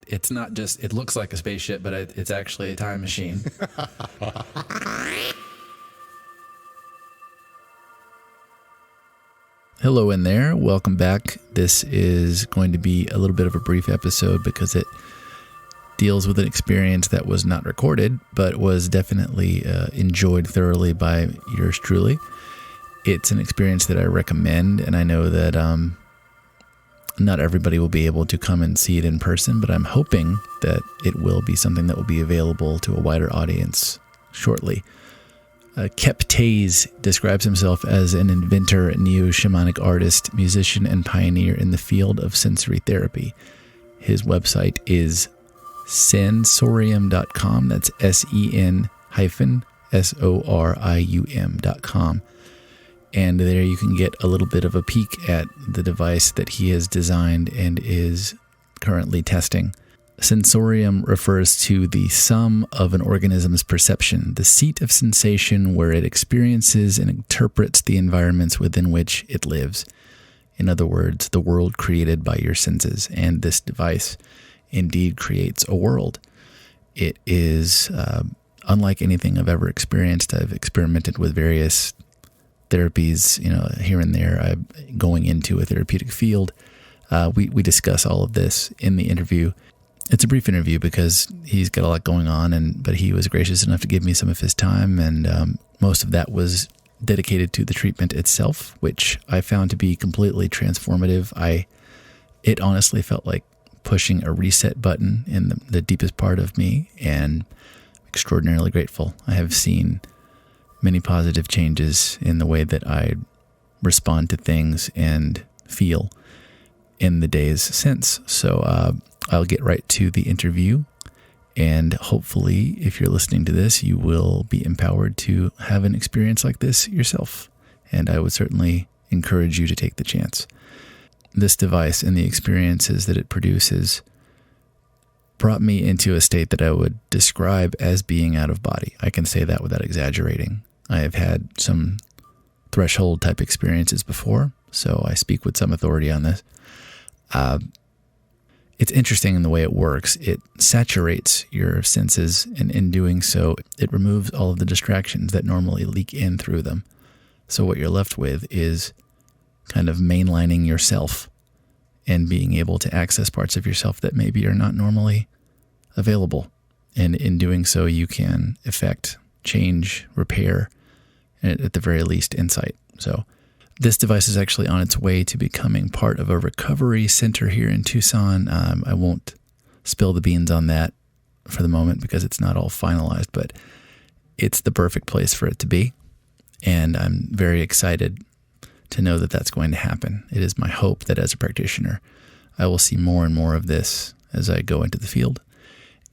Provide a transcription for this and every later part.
it's not just, it looks like a spaceship, but it's actually a time machine. Hello in there. Welcome back. This is going to be a little bit of a brief episode because it deals with an experience that was not recorded, but was definitely enjoyed thoroughly by yours truly. It's an experience that I recommend, and I know that not everybody will be able to come and see it in person, but I'm hoping that it will be something that will be available to a wider audience shortly. Kep Taiz describes himself as an inventor, neoshamanic artist, musician, and pioneer in the field of sensory therapy. His website is Sensorium.com. That's SEN-SORIUM.com. And there you can get a little bit of a peek at the device that he has designed and is currently testing. Sensorium refers to the sum of an organism's perception, the seat of sensation where it experiences and interprets the environments within which it lives. In other words, the world created by your senses. And this device indeed creates a world. It is unlike anything I've ever experienced. I've experimented with various therapies, here and there. I'm going into a therapeutic field. We discuss all of this in the interview. It's a brief interview because he's got a lot going on, but he was gracious enough to give me some of his time, and most of that was dedicated to the treatment itself, which I found to be completely transformative. It honestly felt like pushing a reset button in the deepest part of me, and extraordinarily grateful. I have seen many positive changes in the way that I respond to things and feel in the days since. So I'll get right to the interview, and hopefully if you're listening to this, you will be empowered to have an experience like this yourself. And I would certainly encourage you to take the chance. This device and the experiences that it produces brought me into a state that I would describe as being out of body. I can say that without exaggerating. I have had some threshold type experiences before, so I speak with some authority on this. It's interesting in the way it works. It saturates your senses, and in doing so, it removes all of the distractions that normally leak in through them. So what you're left with is kind of mainlining yourself and being able to access parts of yourself that maybe are not normally available. And in doing so, you can affect, change, repair, and at the very least, insight. So this device is actually on its way to becoming part of a recovery center here in Tucson. I won't spill the beans on that for the moment because it's not all finalized, but it's the perfect place for it to be. And I'm very excited to know that that's going to happen. It is my hope that as a practitioner, I will see more and more of this as I go into the field.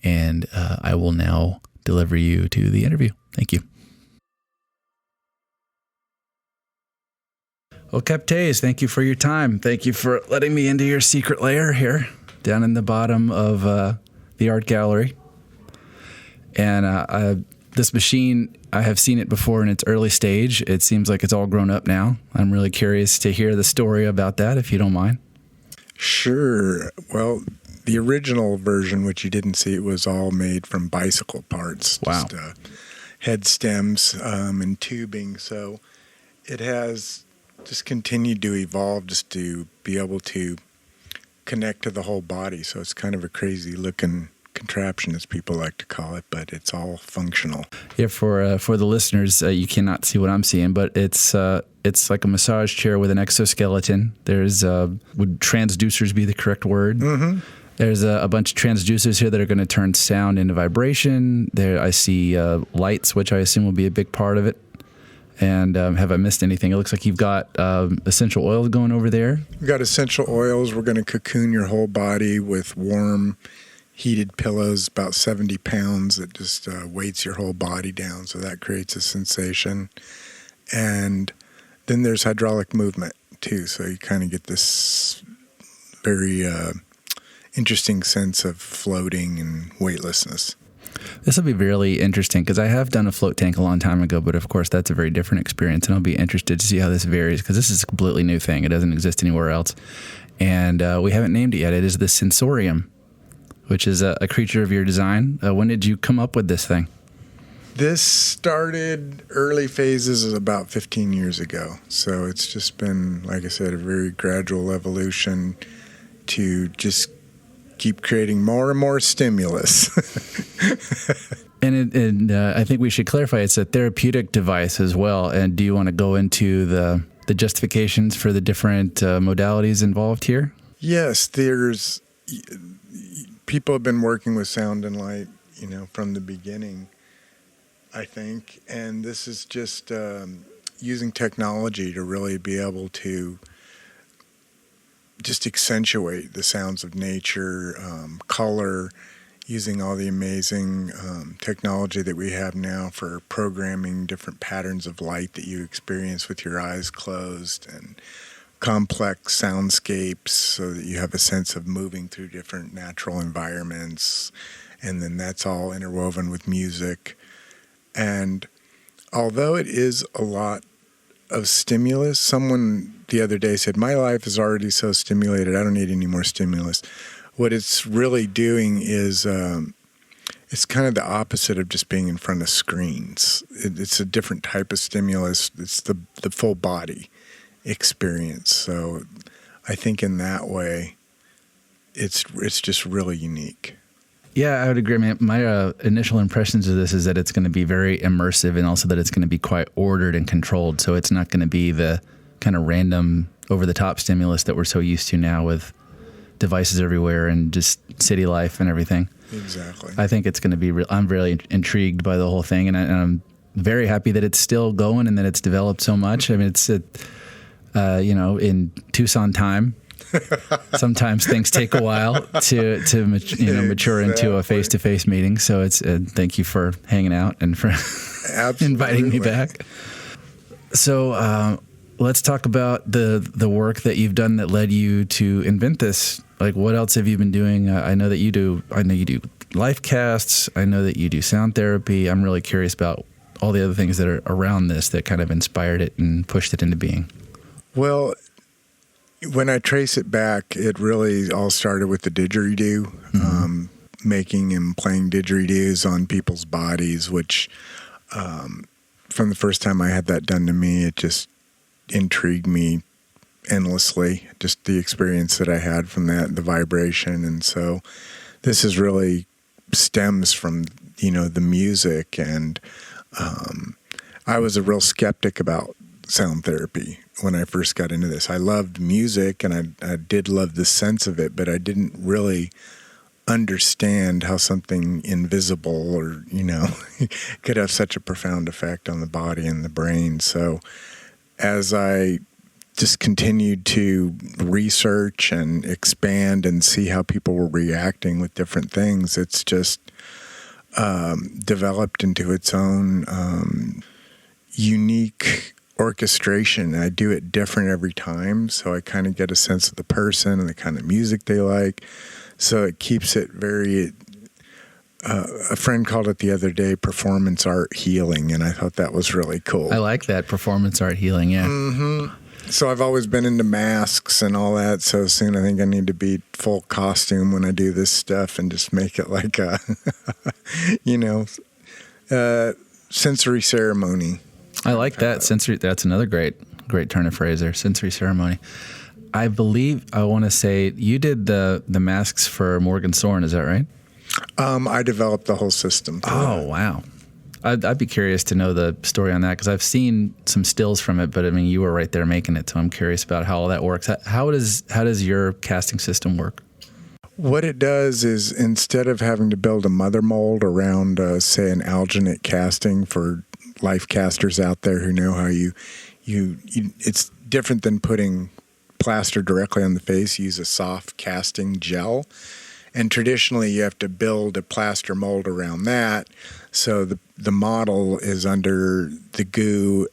And I will now deliver you to the interview. Thank you. Well, Kep Taiz, thank you for your time. Thank you for letting me into your secret lair here down in the bottom of the art gallery. And this machine, I have seen it before in its early stage. It seems like it's all grown up now. I'm really curious to hear the story about that, if you don't mind. Sure. Well, the original version, which you didn't see, it was all made from bicycle parts. Wow. Just head stems and tubing. So it has just continued to evolve just to be able to connect to the whole body. So it's kind of a crazy looking contraption, as people like to call it, but it's all functional. Yeah, for the listeners, you cannot see what I'm seeing, but it's like a massage chair with an exoskeleton. There's would transducers be the correct word? Mm-hmm. There's a bunch of transducers here that are going to turn sound into vibration. There I see lights, which I assume will be a big part of it. And have I missed anything? It looks like you've got essential oils going over there. We've got essential oils. We're going to cocoon your whole body with warm, heated pillows, about 70 pounds, that just weights your whole body down. So that creates a sensation. And then there's hydraulic movement, too. So you kind of get this very interesting sense of floating and weightlessness. This will be really interesting because I have done a float tank a long time ago, but of course that's a very different experience, and I'll be interested to see how this varies because this is a completely new thing. It doesn't exist anywhere else, and we haven't named it yet. It is the Sensorium. which is a creature of your design. When did you come up with this thing? This started early phases about 15 years ago. So it's just been, like I said, a very gradual evolution to just keep creating more and more stimulus. And I think we should clarify it's a therapeutic device as well. And do you want to go into the justifications for the different modalities involved here? Yes, people have been working with sound and light, from the beginning, I think. And this is just using technology to really be able to just accentuate the sounds of nature, color, using all the amazing technology that we have now for programming different patterns of light that you experience with your eyes closed, and complex soundscapes so that you have a sense of moving through different natural environments. And then that's all interwoven with music. And although it is a lot of stimulus, someone the other day said, my life is already so stimulated, I don't need any more stimulus. What it's really doing is it's kind of the opposite of just being in front of screens. It's a different type of stimulus. It's the full body experience. So I think in that way, it's just really unique. Yeah, I would agree. My initial impressions of this is that it's going to be very immersive, and also that it's going to be quite ordered and controlled. So it's not going to be the kind of random, over-the-top stimulus that we're so used to now with devices everywhere and just city life and everything. Exactly. I think it's going to be I'm really intrigued by the whole thing, and I'm very happy that it's still going and that it's developed so much. I mean, it's in Tucson time. Sometimes things take a while to mature into a face-to-face meeting. So it's thank you for hanging out and for inviting me back. So let's talk about the work that you've done that led you to invent this. Like, what else have you been doing? I know you do life casts. I know that you do sound therapy. I'm really curious about all the other things that are around this that kind of inspired it and pushed it into being. Well, when I trace it back, it really all started with the didgeridoo, making and playing didgeridoos on people's bodies, which from the first time I had that done to me, it just intrigued me endlessly, just the experience that I had from that, the vibration. And so this is really stems from, the music. And I was a real skeptic about sound therapy when I first got into this. I loved music and I did love the sense of it, but I didn't really understand how something invisible or, could have such a profound effect on the body and the brain. So as I just continued to research and expand and see how people were reacting with different things, it's just developed into its own unique orchestration. I do it different every time, so I kind of get a sense of the person and the kind of music they like. So it keeps it very... a friend called it the other day performance art healing, and I thought that was really cool. I like that, performance art healing, yeah. Mm-hmm. So I've always been into masks and all that, so soon I think I need to be full costume when I do this stuff and just make it like a, sensory ceremony. I like that. Sensory. That's another great turn of phrase there, sensory ceremony. I believe, I want to say, you did the masks for Morgan Soren, is that right? I developed the whole system. Oh, wow. I'd be curious to know the story on that, because I've seen some stills from it, but I mean, you were right there making it, so I'm curious about how all that works. How does your casting system work? What it does is, instead of having to build a mother mold around, say, an alginate casting for life casters out there who know how you it's different than putting plaster directly on the face. You use a soft casting gel. And traditionally, you have to build a plaster mold around that. So the model is under the goo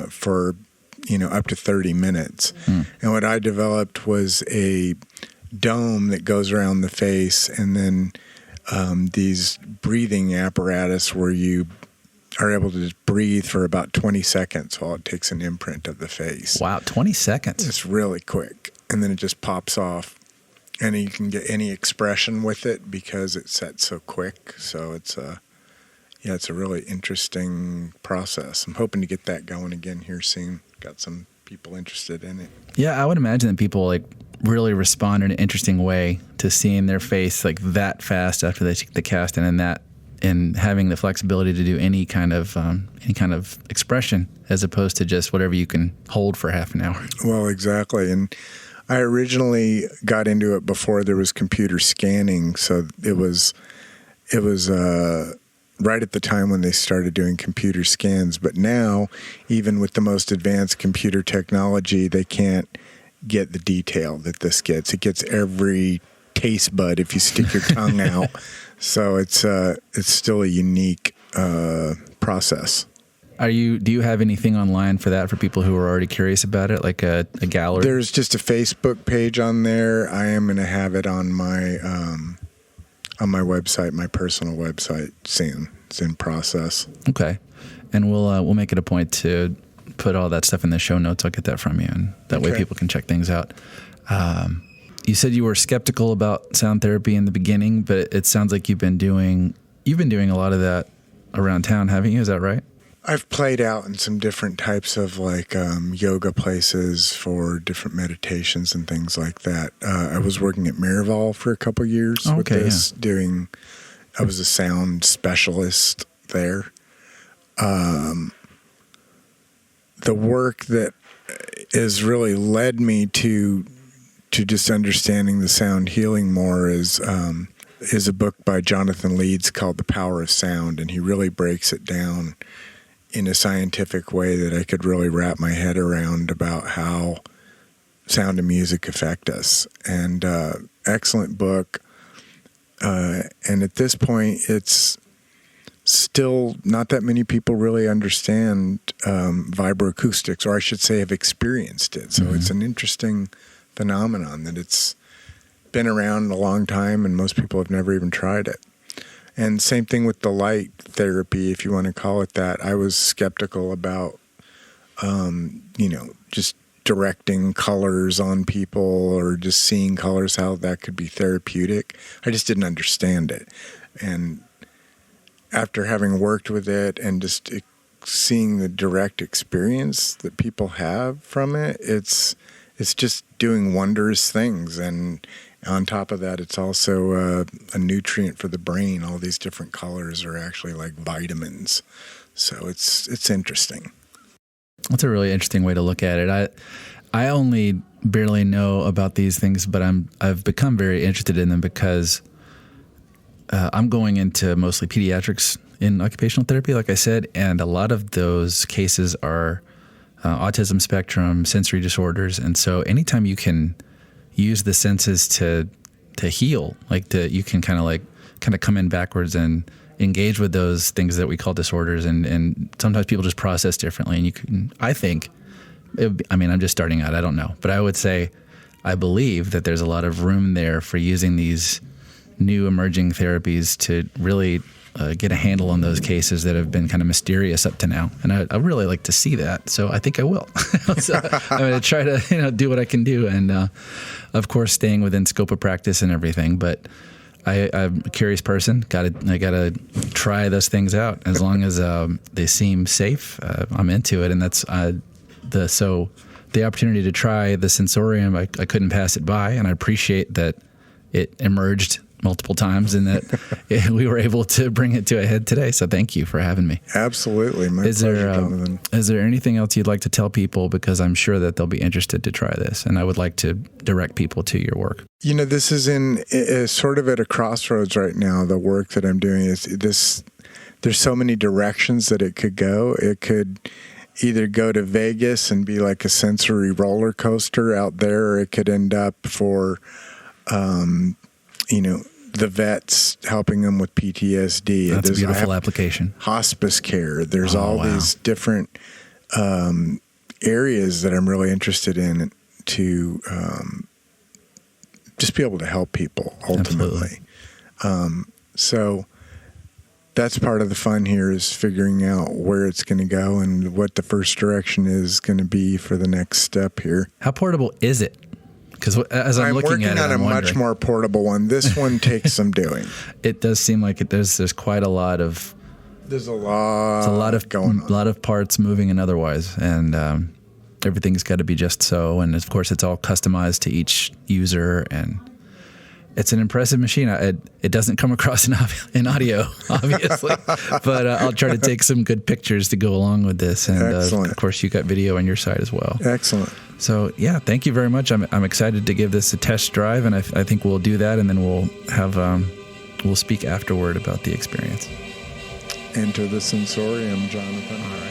for up to 30 minutes. And what I developed was a dome that goes around the face, and then these breathing apparatus where you are able to just breathe for about 20 seconds while it takes an imprint of the face. Wow, 20 seconds. It's really quick. And then it just pops off. And you can get any expression with it because it's set so quick. So it's it's a really interesting process. I'm hoping to get that going again here soon. Got some people interested in it. Yeah, I would imagine that people like really respond in an interesting way to seeing their face like that fast after they take the cast in, and having the flexibility to do any kind of expression as opposed to just whatever you can hold for half an hour. Well, exactly. And I originally got into it before there was computer scanning, so it was right at the time when they started doing computer scans. But now, even with the most advanced computer technology, they can't get the detail that this gets. It gets every taste bud if you stick your tongue out. So it's still a unique process. Do you have anything online for that for people who are already curious about it, like a gallery? There's just a Facebook page on there. I am going to have it on my website, my personal website soon. It's in process. Okay, and we'll make it a point to put all that stuff in the show notes. I'll get that from you, and that way people can check things out. You said you were skeptical about sound therapy in the beginning, but it sounds like you've been doing a lot of that around town, haven't you? Is that right? I've played out in some different types of like yoga places for different meditations and things like that. I was working at Miraval for a couple of years with this, I was a sound specialist there. The work that has really led me to just understanding the sound healing more is a book by Jonathan Leeds called The Power of Sound, and he really breaks it down in a scientific way that I could really wrap my head around about how sound and music affect us. And excellent book. And at this point, it's still not that many people really understand vibroacoustics, or I should say have experienced it. So it's an interesting phenomenon that it's been around a long time and most people have never even tried it. And same thing with the light therapy, if you want to call it that. I was skeptical about, just directing colors on people or just seeing colors, how that could be therapeutic. I just didn't understand it. And after having worked with it and just seeing the direct experience that people have from it, it's just doing wondrous things. And on top of that, it's also a nutrient for the brain. All these different colors are actually like vitamins. So it's interesting. That's a really interesting way to look at it. I only barely know about these things, but I've become very interested in them because I'm going into mostly pediatrics in occupational therapy, like I said, and a lot of those cases are autism spectrum, sensory disorders, and so anytime you can use the senses to heal, you can kind of come in backwards and engage with those things that we call disorders, and sometimes people just process differently. And you can, I think, I'm just starting out, I don't know, but I would say I believe that there's a lot of room there for using these new emerging therapies to really get a handle on those cases that have been kind of mysterious up to now. And I really like to see that. So I think I will. So I'm going to try to do what I can do. And of course, staying within scope of practice and everything. But I'm a curious person. I got to try those things out. As long as they seem safe, I'm into it. And that's the opportunity to try the Sensorium, I couldn't pass it by. And I appreciate that it emerged multiple times and that we were able to bring it to a head today. So thank you for having me. Absolutely. My pleasure, Jonathan. Is there anything else you'd like to tell people? Because I'm sure that they'll be interested to try this, and I would like to direct people to your work. This is sort of at a crossroads right now. The work that I'm doing there's so many directions that it could go. It could either go to Vegas and be like a sensory roller coaster out there, or it could end up for, the vets, helping them with PTSD. That's a beautiful application. Hospice care. There's these different areas that I'm really interested in to just be able to help people ultimately. So that's part of the fun here, is figuring out where it's going to go and what the first direction is going to be for the next step here. How portable is it? Because as I'm looking working at it, on a much more portable one. This one takes some doing. It does seem like there's quite a lot of there's a lot of going on. A lot of parts moving and otherwise, and everything's got to be just so. And of course, it's all customized to each user, and it's an impressive machine. It doesn't come across in audio, obviously, but I'll try to take some good pictures to go along with this. And of course, you got video on your side as well. Excellent. So yeah, thank you very much. I'm excited to give this a test drive, and I think we'll do that, and then we'll have we'll speak afterward about the experience. Enter the Sensorium, Jonathan. All right.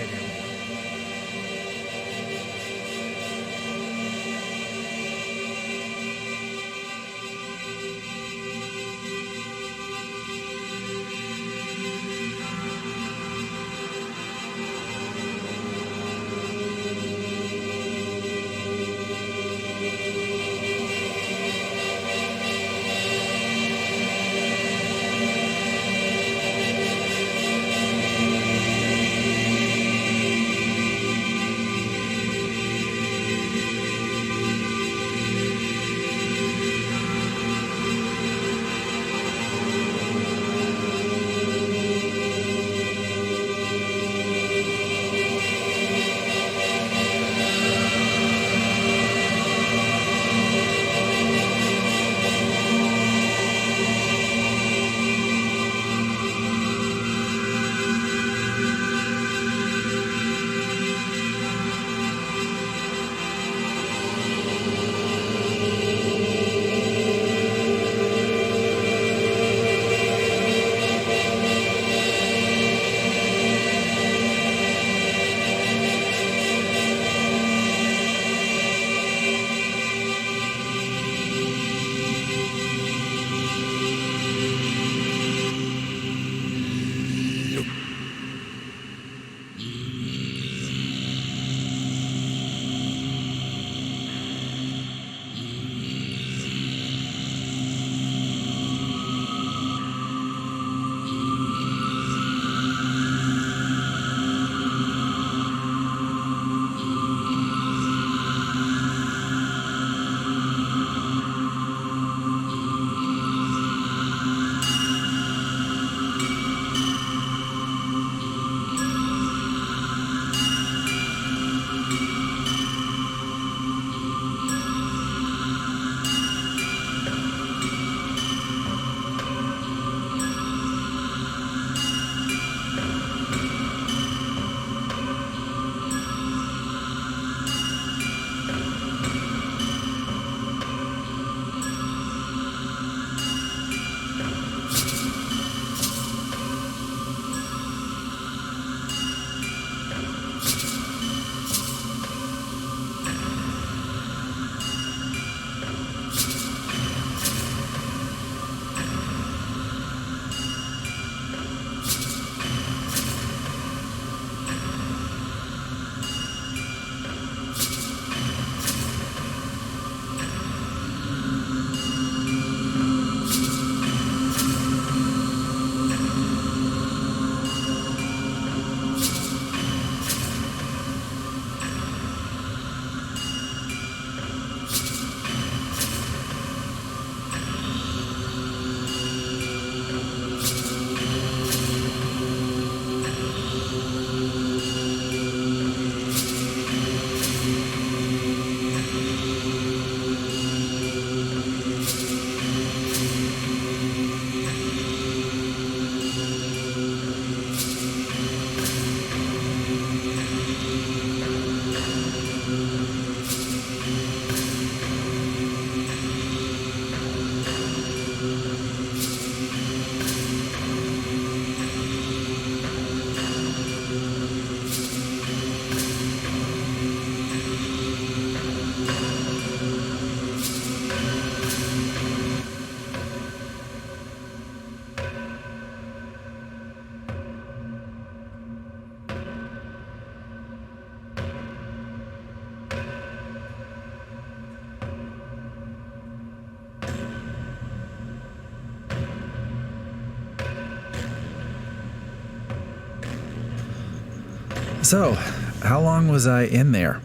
So, how long was I in there?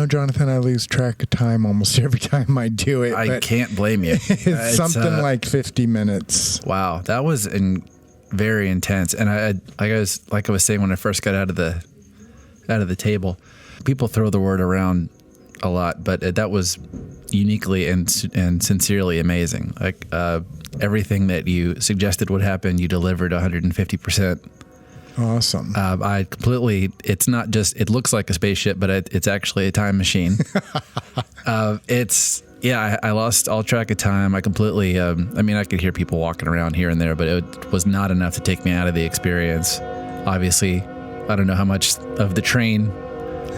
Jonathan, I lose track of time almost every time I do it. I can't blame you. It's something like 50 minutes. Wow, that was very intense. And I was saying when I first got out of the table, people throw the word around a lot, but that was uniquely and sincerely amazing. Like everything that you suggested would happen, you delivered 150%. Awesome. It's not just, it looks like a spaceship, but it's actually a time machine. I lost all track of time. I completely, I could hear people walking around here and there, but it was not enough to take me out of the experience. Obviously, I don't know how much of the train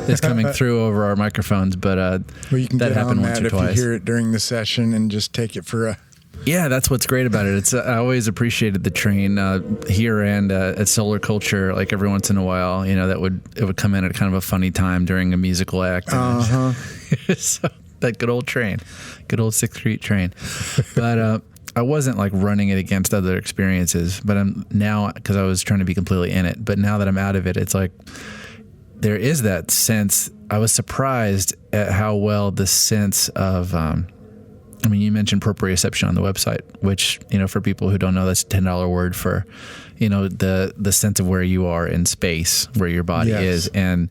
is coming through over our microphones, but you can that happened once or twice. If you hear it during the session and just take it for a... Yeah, that's what's great about it. I always appreciated the train here and at Solar Culture. Like every once in a while, it would come in at kind of a funny time during a musical act. So that good old train, good old 6th Street train. But I wasn't like running it against other experiences. But I'm now, because I was trying to be completely in it. But now that I'm out of it, it's like there is that sense. I was surprised at how well the sense of. You mentioned proprioception on the website, which, for people who don't know, that's a $10 word for, the sense of where you are in space, where your body is. And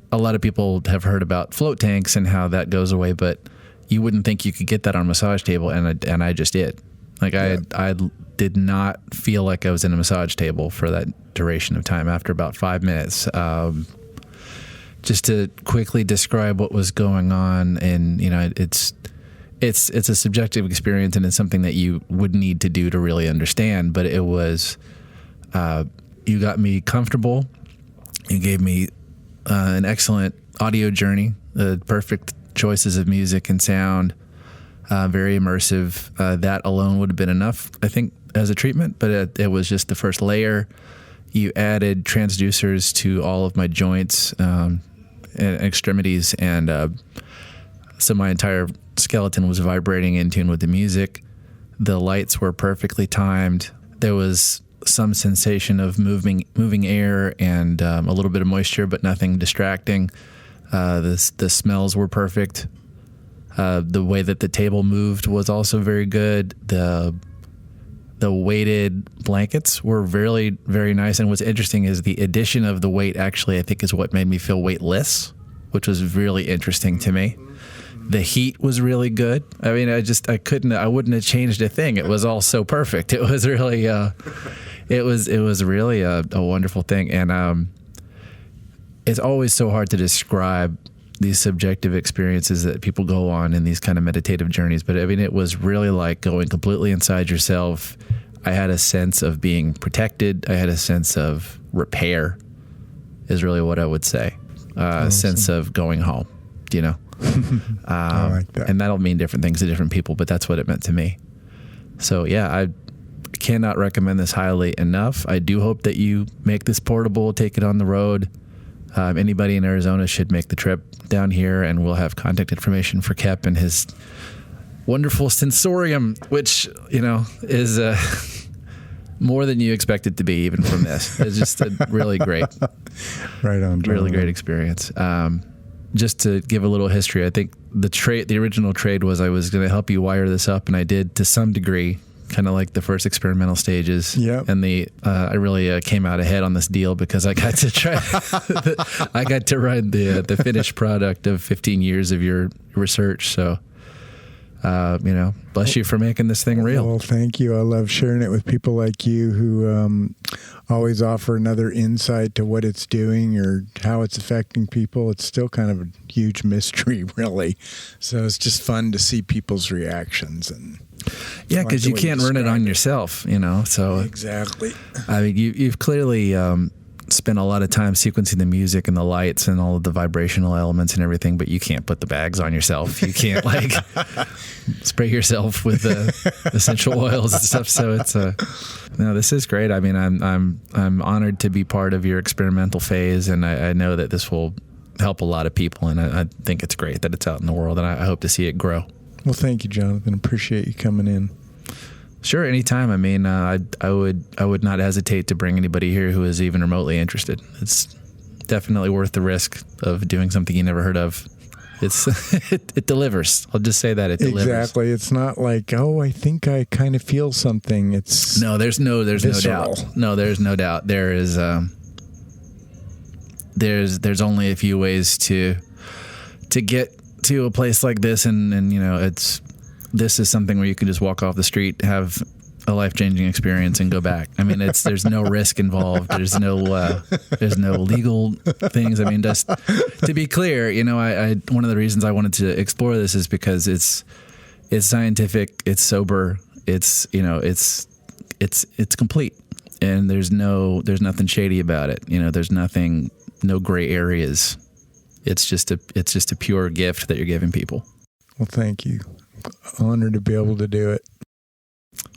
a lot of people have heard about float tanks and how that goes away, but you wouldn't think you could get that on a massage table. And I just did. Like I did not feel like I was in a massage table for that duration of time after about 5 minutes. Just to quickly describe what was going on, and, it's a subjective experience, and it's something that you would need to do to really understand. But it was, you got me comfortable. You gave me an excellent audio journey, perfect choices of music and sound, very immersive. That alone would have been enough, I think, as a treatment. But it was just the first layer. You added transducers to all of my joints and extremities, and so my entire skeleton was vibrating in tune with the music. The lights were perfectly timed. There was some sensation of moving air and a little bit of moisture, but nothing distracting. The smells were perfect. The way that the table moved was also very good. The weighted blankets were very, very nice. And what's interesting is the addition of the weight actually, I think, is what made me feel weightless, which was really interesting to me. The heat was really good. I wouldn't have changed a thing. It was all so perfect. It was really, it was really a wonderful thing. And it's always so hard to describe these subjective experiences that people go on in these kind of meditative journeys. But it was really like going completely inside yourself. I had a sense of being protected. I had a sense of repair, is really what I would say. A sense of going home, I like that. And that'll mean different things to different people, but that's what it meant to me. So yeah, I cannot recommend this highly enough. I do hope that you make this portable, take it on the road. Anybody in Arizona should make the trip down here, and we'll have contact information for Kep and his wonderful Sensorium, which, is more than you expect it to be, even from this. It's just a really great, right on, really great experience. Just to give a little history, I think the original trade was I was going to help you wire this up, and I did to some degree, kind of like the first experimental stages. Yep. And I really came out ahead on this deal because I got to try, I got to run the finished product of 15 years of your research. So, bless you for making this thing real. Well, thank you. I love sharing it with people like you who always offer another insight to what it's doing or how it's affecting people. It's still kind of a huge mystery, really. So it's just fun to see people's reactions. And yeah, because you can't run it on yourself, So exactly. You've clearly spent a lot of time sequencing the music and the lights and all of the vibrational elements and everything, but you can't put the bags on yourself. You can't spray yourself with essential oils and stuff. So it's this is great. I'm honored to be part of your experimental phase, and I know that this will help a lot of people, and I think it's great that it's out in the world, and I hope to see it grow. Well, thank you, Jonathan. Appreciate you coming in. Sure, anytime. I would not hesitate to bring anybody here who is even remotely interested. It's definitely worth the risk of doing something you never heard of. It's it delivers. I'll just say that it delivers. Exactly. It's not like, oh, I think I kind of feel something. It's there's no visceral. doubt. No, there's no doubt. There is there's only a few ways to get to a place like this, and this is something where you can just walk off the street, have a life-changing experience, and go back. I mean, there's no risk involved. There's no legal things. I mean, just to be clear, I one of the reasons I wanted to explore this is because it's scientific, it's sober, it's complete, and there's nothing shady about it. There's no gray areas. It's just a pure gift that you're giving people. Well, thank you. Honored to be able to do it.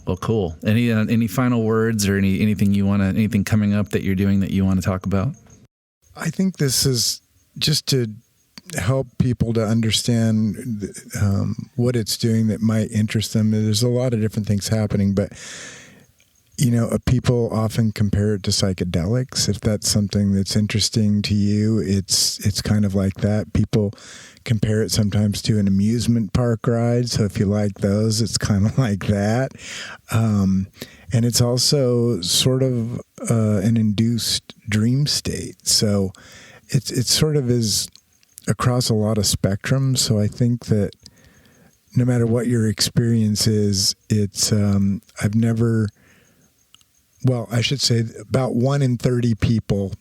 Well, cool. Any final words or anything coming up that you're doing that you want to talk about? I think this is just to help people to understand what it's doing that might interest them. There's a lot of different things happening, but people often compare it to psychedelics. If that's something that's interesting to you, it's kind of like that. People compare it sometimes to an amusement park ride. So if you like those, it's kind of like that. And it's also sort of an induced dream state. So it sort of is across a lot of spectrums. So I think that no matter what your experience is, it's I should say about 1 in 30 people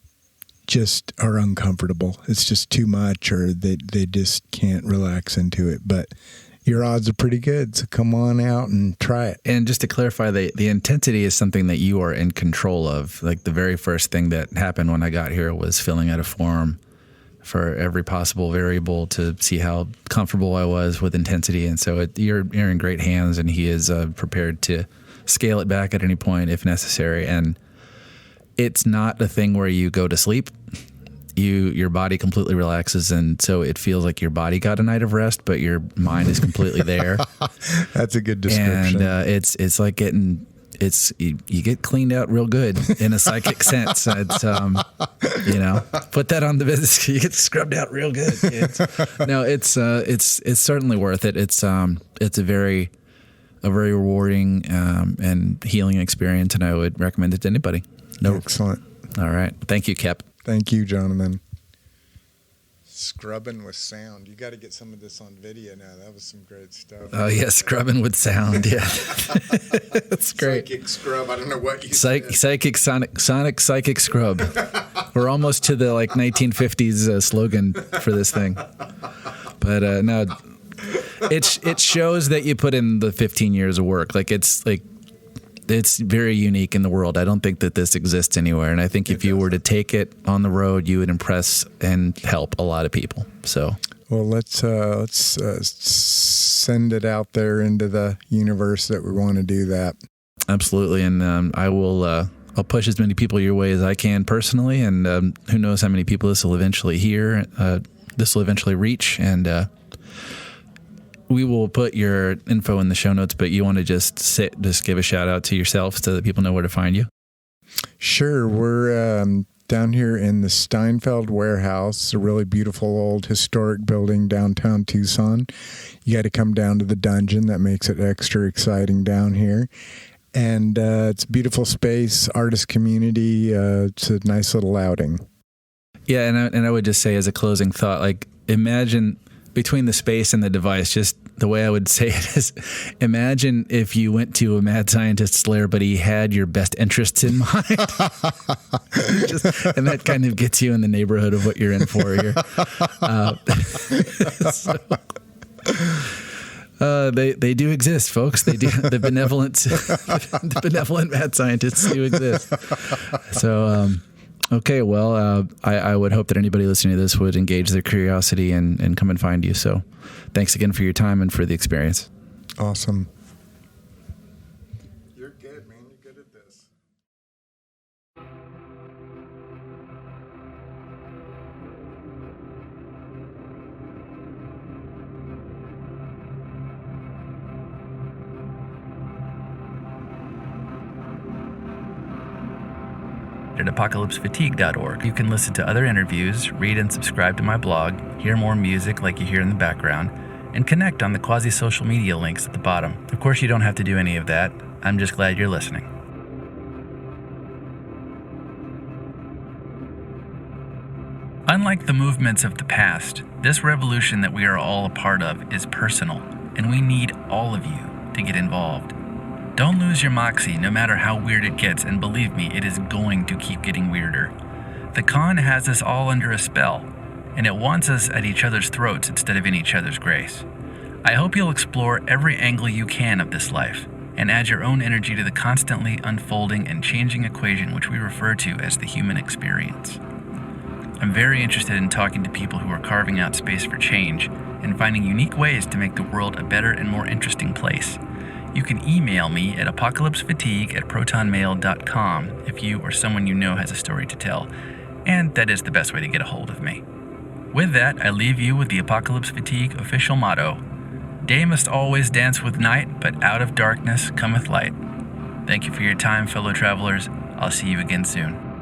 just are uncomfortable. It's just too much, or they just can't relax into it. But your odds are pretty good, so come on out and try it. And just to clarify, the intensity is something that you are in control of. Like the very first thing that happened when I got here was filling out a form for every possible variable to see how comfortable I was with intensity. And so you're in great hands, and he is prepared to scale it back at any point if necessary. And it's not a thing where you go to sleep. Your body completely relaxes, and so it feels like your body got a night of rest, but your mind is completely there. That's a good description. And it's like you get cleaned out real good in a psychic sense. It's put that on the business. You get scrubbed out real good. It's certainly worth it. It's a very rewarding and healing experience, and I would recommend it to anybody. Excellent. All right. Thank you, Kep. Thank you, Jonathan. Scrubbing with sound. You got to get some of this on video now. That was some great stuff. Oh, yeah, scrubbing with sound. Yeah. That's great. Psychic scrub. I don't know what you said. Sonic psychic scrub. We're almost to the 1950s slogan for this thing. But no, it shows that you put in the 15 years of work. It's very unique in the world. I don't think that this exists anywhere. And I think if you were to take it on the road, you would impress and help a lot of people. So, well, let's send it out there into the universe that we want to do that. Absolutely. And I'll push as many people your way as I can personally. And who knows how many people this will eventually hear, this will eventually reach. And we will put your info in the show notes, but you want to just give a shout out to yourself so that people know where to find you? Sure. We're down here in the Steinfeld Warehouse, a really beautiful old historic building downtown Tucson. You got to come down to the dungeon. That makes it extra exciting down here. And it's a beautiful space, artist community. It's a nice little outing. Yeah, and I would just say as a closing thought, imagine between the space and the device, just the way I would say it is, imagine if you went to a mad scientist's lair, but he had your best interests in mind. And that kind of gets you in the neighborhood of what you're in for here. They do exist, folks. They do. The benevolent mad scientists do exist. So, okay, well, I would hope that anybody listening to this would engage their curiosity and come and find you. So thanks again for your time and for the experience. Awesome. You're good, man. You're good at this. at apocalypsefatigue.org. You can listen to other interviews, read and subscribe to my blog, hear more music like you hear in the background, and connect on the quasi-social media links at the bottom. Of course, you don't have to do any of that. I'm just glad you're listening. Unlike the movements of the past, this revolution that we are all a part of is personal, and we need all of you to get involved. Don't lose your moxie no matter how weird it gets, and believe me, it is going to keep getting weirder. The con has us all under a spell, and it wants us at each other's throats instead of in each other's grace. I hope you'll explore every angle you can of this life, and add your own energy to the constantly unfolding and changing equation which we refer to as the human experience. I'm very interested in talking to people who are carving out space for change and finding unique ways to make the world a better and more interesting place. You can email me at apocalypsefatigue@protonmail.com if you or someone you know has a story to tell, and that is the best way to get a hold of me. With that, I leave you with the Apocalypse Fatigue official motto: day must always dance with night, but out of darkness cometh light. Thank you for your time, fellow travelers. I'll see you again soon.